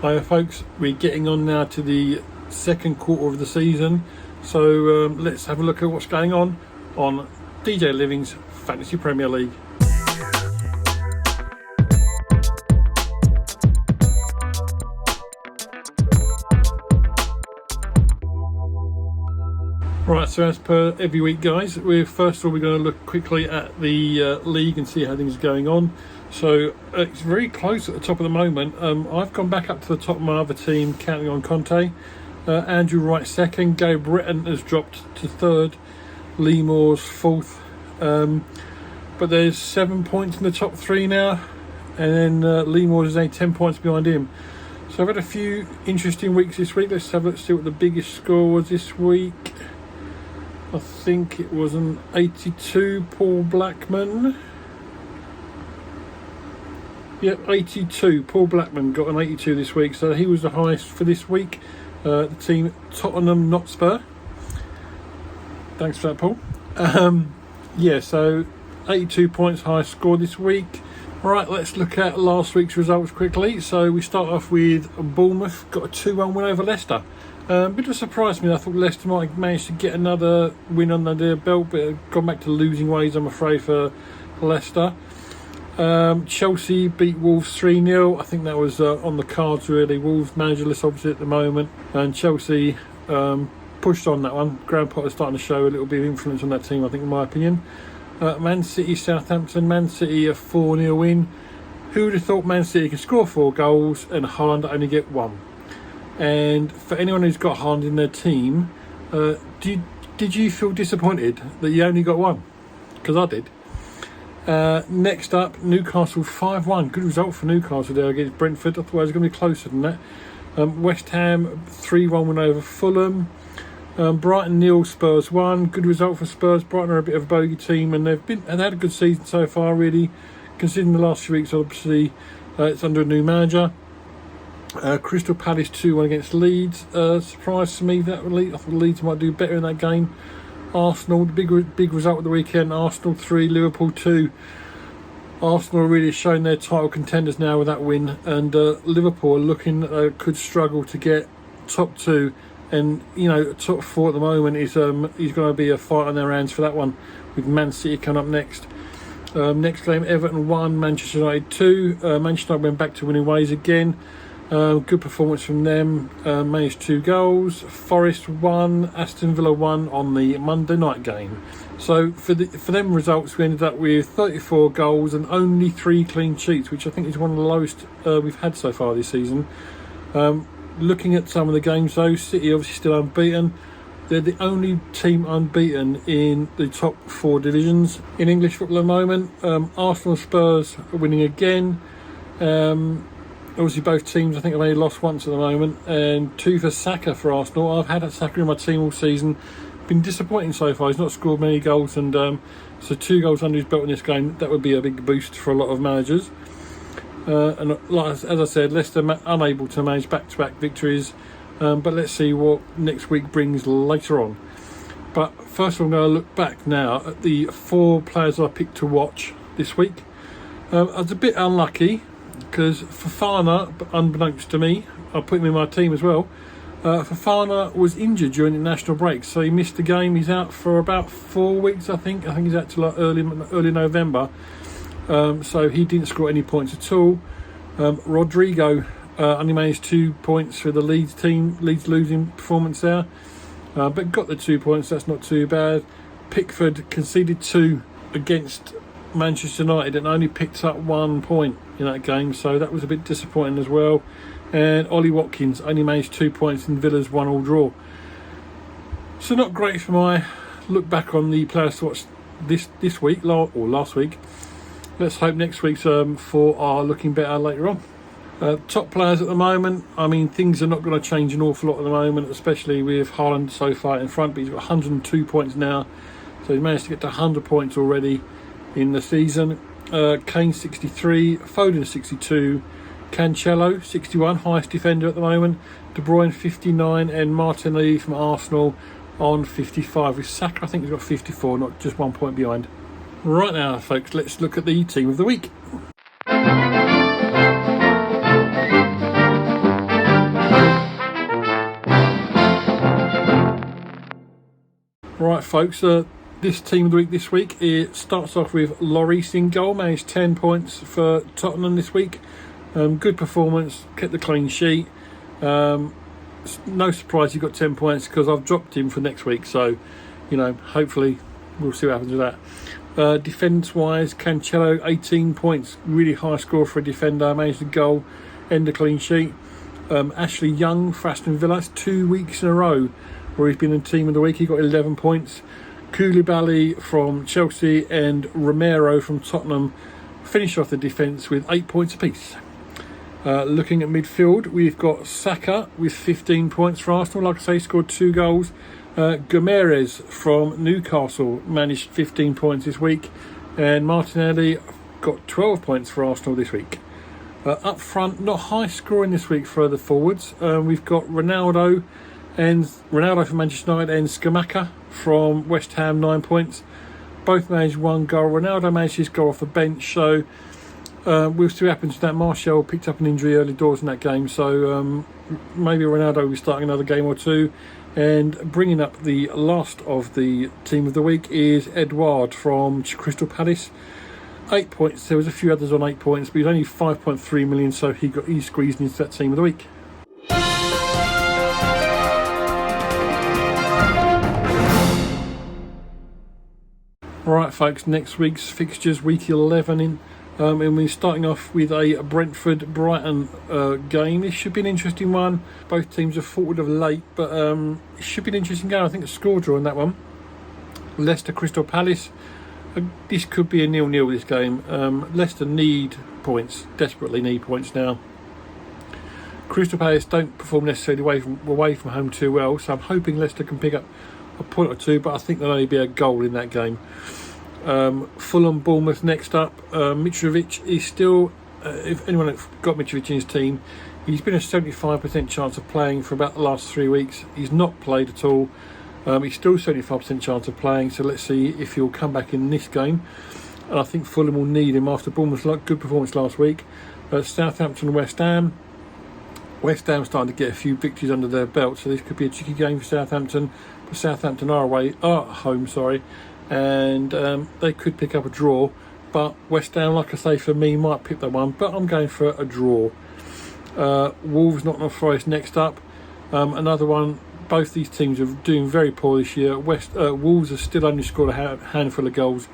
Hi folks, we're getting on now to the second quarter of the season, so let's have a look at what's going on DJ Living's Fantasy Premier League. Right, so as per every week guys, first of all we're going to look quickly at the league and see how things are going on. So it's very close at the top of the moment. I've gone back up to the top of my other team, counting on Conte. Andrew Wright second, Gary Britton has dropped to third, Lee Moore's fourth. But there's 7 points in the top three now, and then Lee Moore is only 10 points behind him. So I've had a few interesting weeks this week. Let's see what the biggest score was this week. I think it was an 82, Paul Blackman. Yep, 82. Paul Blackman got an 82 this week, so he was the highest for this week. The team Tottenham Hotspur. Thanks for that, Paul. So 82 points, highest score this week. Right, let's look at last week's results quickly. So we start off with Bournemouth, got a 2-1 win over Leicester. A bit of a surprise to me. I thought Leicester might have managed to get another win on their belt, but gone back to losing ways, I'm afraid, for Leicester. Chelsea beat Wolves 3-0. I think that was on the cards really. Wolves managerless obviously at the moment, and Chelsea pushed on that one. Graham Potter's starting to show a little bit of influence on that team, I think, in my opinion. Man City Southampton. Man City a 4-0 win. Who would have thought Man City could score 4 goals and Haaland only get 1? And for anyone who's got Haaland in their team, did you feel disappointed that you only got 1? Because I did. Next up, Newcastle 5-1. Good result for Newcastle there against Brentford. I thought it was going to be closer than that. West Ham 3-1 win over Fulham. Brighton 0, Spurs 1. Good result for Spurs. Brighton are a bit of a bogey team, and they've had a good season so far, really, considering the last few weeks. Obviously, it's under a new manager. Crystal Palace 2-1 against Leeds. Surprised to me that I thought Leeds might do better in that game. Arsenal, the big result of the weekend. Arsenal 3, Liverpool 2. Arsenal really showing their title contenders now with that win, and Liverpool are looking could struggle to get top 2, and top 4 at the moment is going to be a fight on their hands for that one, with Man City coming up next. Next game, Everton 1, Manchester United 2. Manchester United went back to winning ways again. Good performance from them. Managed 2 goals. Forest 1, Aston Villa 1 on the Monday night game. So for them results, we ended up with 34 goals and only 3 clean sheets, which I think is one of the lowest we've had so far this season. Looking at some of the games though, City obviously still unbeaten. They're the only team unbeaten in the top 4 divisions in English football at the moment. Arsenal, Spurs are winning again. Obviously both teams I think have only lost once at the moment, and 2 for Saka for Arsenal. I've had Saka in my team all season. Been disappointing so far. He's not scored many goals, and so 2 goals under his belt in this game, that would be a big boost for a lot of managers. And as I said, Leicester unable to manage back-to-back victories, but let's see what next week brings later on. But first of all, I'm going to look back now at the 4 players I picked to watch this week. I was a bit unlucky because Fofana, unbeknownst to me, I put him in my team as well. Fofana was injured during the national break, so he missed the game. He's out for about 4 weeks, I think. I think he's out till early November. So he didn't score any points at all. Rodrigo only managed 2 points for the Leeds team. Leeds losing performance there, but got the 2 points. That's not too bad. Pickford conceded 2 against Manchester United and only picked up 1 point in that game, so that was a bit disappointing as well. And Ollie Watkins only managed 2 points in Villa's 1-1 draw. So not great for my look back on the players to watch this week or last week. Let's hope next week's 4 are looking better later on. Top players at the moment, I mean, things are not going to change an awful lot at the moment, especially with Haaland so far in front, but he's got 102 points now, so he's managed to get to 100 points already in the season. Kane 63, Foden 62, Cancelo 61, highest defender at the moment, De Bruyne 59, and Martinelli from Arsenal on 55. With Saka, I think he's got 54, not just 1 point behind. Right now, folks, let's look at the team of the week. Right, folks, this team of the week this week, it starts off with Lloris in goal, managed 10 points for Tottenham this week. Good performance, kept the clean sheet. No surprise he got 10 points because I've dropped him for next week, so hopefully we'll see what happens with that. Defence wise, Cancelo 18 points, really high score for a defender, managed a goal, end a clean sheet. Ashley Young for Aston Villa, that's 2 weeks in a row where he's been in team of the week. He got 11 points. Koulibaly from Chelsea and Romero from Tottenham finished off the defence with 8 points apiece. Looking at midfield, we've got Saka with 15 points for Arsenal. Like I say, scored 2 goals. Gomes from Newcastle managed 15 points this week. And Martinelli got 12 points for Arsenal this week. Up front, not high scoring this week for the forwards. We've got Ronaldo from Manchester United and Scamacca from West Ham, 9 points. Both managed 1 goal. Ronaldo managed his goal off the bench, so we'll see what happens to that. Martial picked up an injury early doors in that game, so maybe Ronaldo will be starting another game or two. And bringing up the last of the team of the week is Edouard from Crystal Palace. 8 points. There was a few others on 8 points, but he's only 5.3 million, so he squeezed into that team of the week. Right, folks, next week's fixtures, week 11 and we're starting off with a Brentford-Brighton game. This should be an interesting one. Both teams are forward of late, but it should be an interesting game. I think a score draw in that one. Leicester-Crystal Palace. This could be a 0-0 this game. Leicester need points, desperately need points now. Crystal Palace don't perform necessarily away from home too well, so I'm hoping Leicester can pick up a point or two, but I think there'll only be a goal in that game. Fulham Bournemouth next up. Mitrovic is still, if anyone has got Mitrovic in his team, he's been a 75% chance of playing for about the last 3 weeks. He's not played at all. He's still 75% chance of playing, so let's see if he'll come back in this game. And I think Fulham will need him after Bournemouth's good performance last week. Southampton West Ham. West Ham starting to get a few victories under their belt, so this could be a tricky game for Southampton. But Southampton are at home, and they could pick up a draw. But West Ham, like I say, for me, might pick that one. But I'm going for a draw. Wolves Nottingham Forest next up. Another one. Both these teams are doing very poor this year. Wolves have still only scored a handful of goals.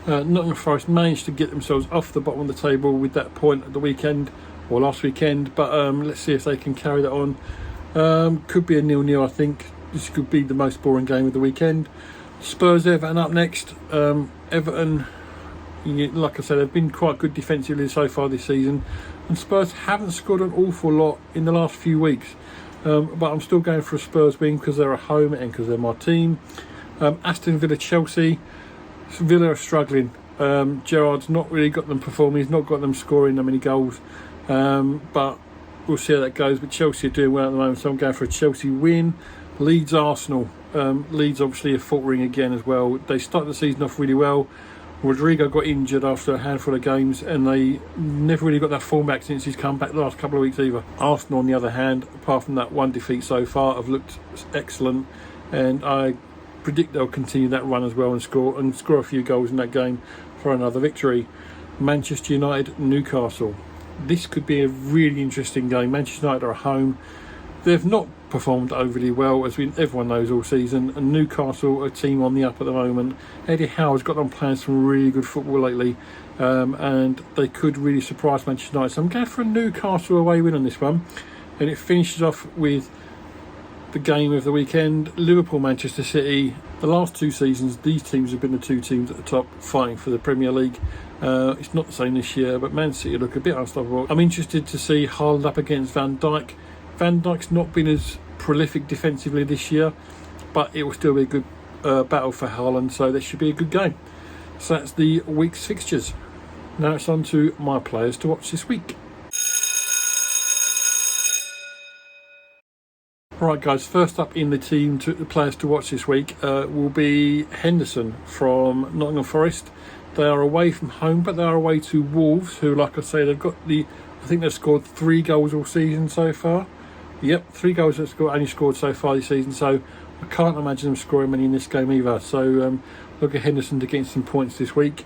Nottingham Forest managed to get themselves off the bottom of the table with that point at the weekend, or last weekend, but let's see if they can carry that on. Could be a 0-0, I think. This could be the most boring game of the weekend. Spurs Everton up next. Everton, like I said, they've been quite good defensively so far this season, and Spurs haven't scored an awful lot in the last few weeks. But I'm still going for a Spurs win because they're at home and because they're my team. Aston Villa Chelsea. Villa are struggling. Gerrard's not really got them performing. He's not got them scoring that many goals. But we'll see how that goes. But Chelsea are doing well at the moment, so I'm going for a Chelsea win. Leeds Arsenal. Leeds obviously are faltering again as well. They started the season off really well. Rodrigo got injured after a handful of games, and they never really got that form back since he's come back the last couple of weeks either. Arsenal, on the other hand, apart from that one defeat so far, have looked excellent, and I predict they'll continue that run as well and score a few goals in that game for another victory. Manchester United Newcastle. This could be a really interesting game. Manchester United are at home. They've not performed overly well, as everyone knows, all season, and Newcastle are a team on the up at the moment. Eddie Howe's got them playing some really good football lately, and they could really surprise Manchester United. So I'm going for a Newcastle away win on this one, and it finishes off with the game of the weekend, Liverpool-Manchester City. The last 2 seasons, these teams have been the 2 teams at the top fighting for the Premier League. It's not the same this year, but Man City look a bit unstoppable. I'm interested to see Haaland up against Van Dijk. Van Dijk's not been as prolific defensively this year, but it will still be a good battle for Haaland, so this should be a good game. So that's the week's fixtures. Now it's on to my players to watch this week. Right guys, first up in the players to watch this week will be Henderson from Nottingham Forest. They are away from home, but they are away to Wolves, who, like I say, I think they've scored 3 goals all season so far. Yep, 3 goals they've only scored so far this season, so I can't imagine them scoring many in this game either. So look at Henderson to get some points this week.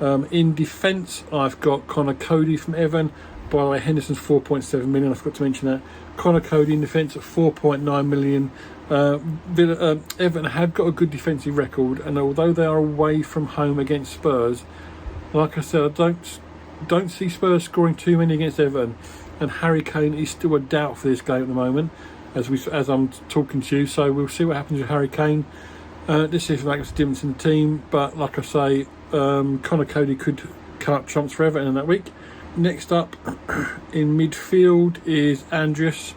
In defence, I've got Connor Cody from Everton. By the way, Henderson's 4.7 million. I forgot to mention that. Connor Cody in defence at 4.9 million. Everton have got a good defensive record, and although they are away from home against Spurs, like I said, I don't see Spurs scoring too many against Everton. And Harry Kane is still a doubt for this game at the moment, as I'm talking to you. So we'll see what happens with Harry Kane. Let's see if it makes a difference in the team. But like I say, Connor Cody could come up trumps for Everton in that week. Next up in midfield is Andreas.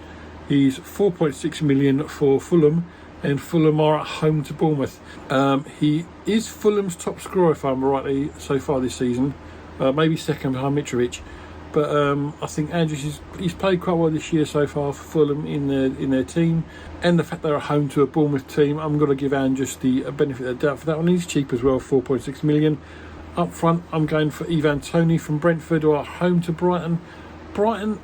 He's 4.6 million for Fulham, and Fulham are at home to Bournemouth. He is Fulham's top scorer, if I'm rightly, so far this season. Maybe second behind Mitrovic. But I think Andrews he's played quite well this year so far for Fulham in their team, and the fact they're at home to a Bournemouth team, I'm going to give Andrews the benefit of the doubt for that one. He's cheap as well, 4.6 million. Up front, I'm going for Ivan Toney from Brentford, who are home to Brighton. Brighton,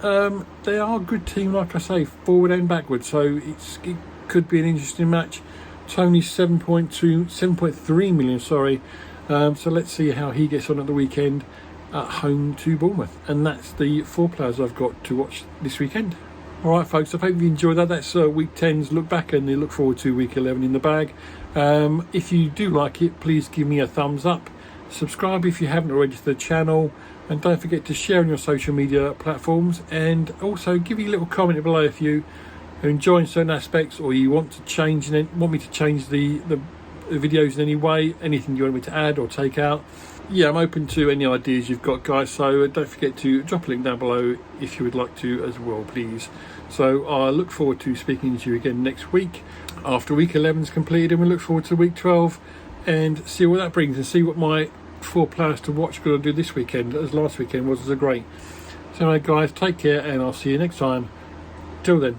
they are a good team, like I say, forward and backward, so it could be an interesting match. Toney's 7.3 million, sorry. So let's see how he gets on at the weekend at home to Bournemouth. And that's the 4 players I've got to watch this weekend. Alright folks, I hope you enjoyed that. That's week 10's look back, and they look forward to week 11 in the bag. If you do like it, please give me a thumbs up. Subscribe if you haven't already to the channel, and don't forget to share on your social media platforms, and also give me a little comment below if you are enjoying certain aspects, or you want me to change the videos in any way, anything you want me to add or take out. Yeah, I'm open to any ideas you've got, guys, so don't forget to drop a link down below if you would like to as well, please. So I look forward to speaking to you again next week after week 11's completed, and we look forward to week 12 and see what that brings, and see what my 4 players to watch got to do this weekend, as last weekend was great. So anyway, guys, take care, and I'll see you next time. Till then.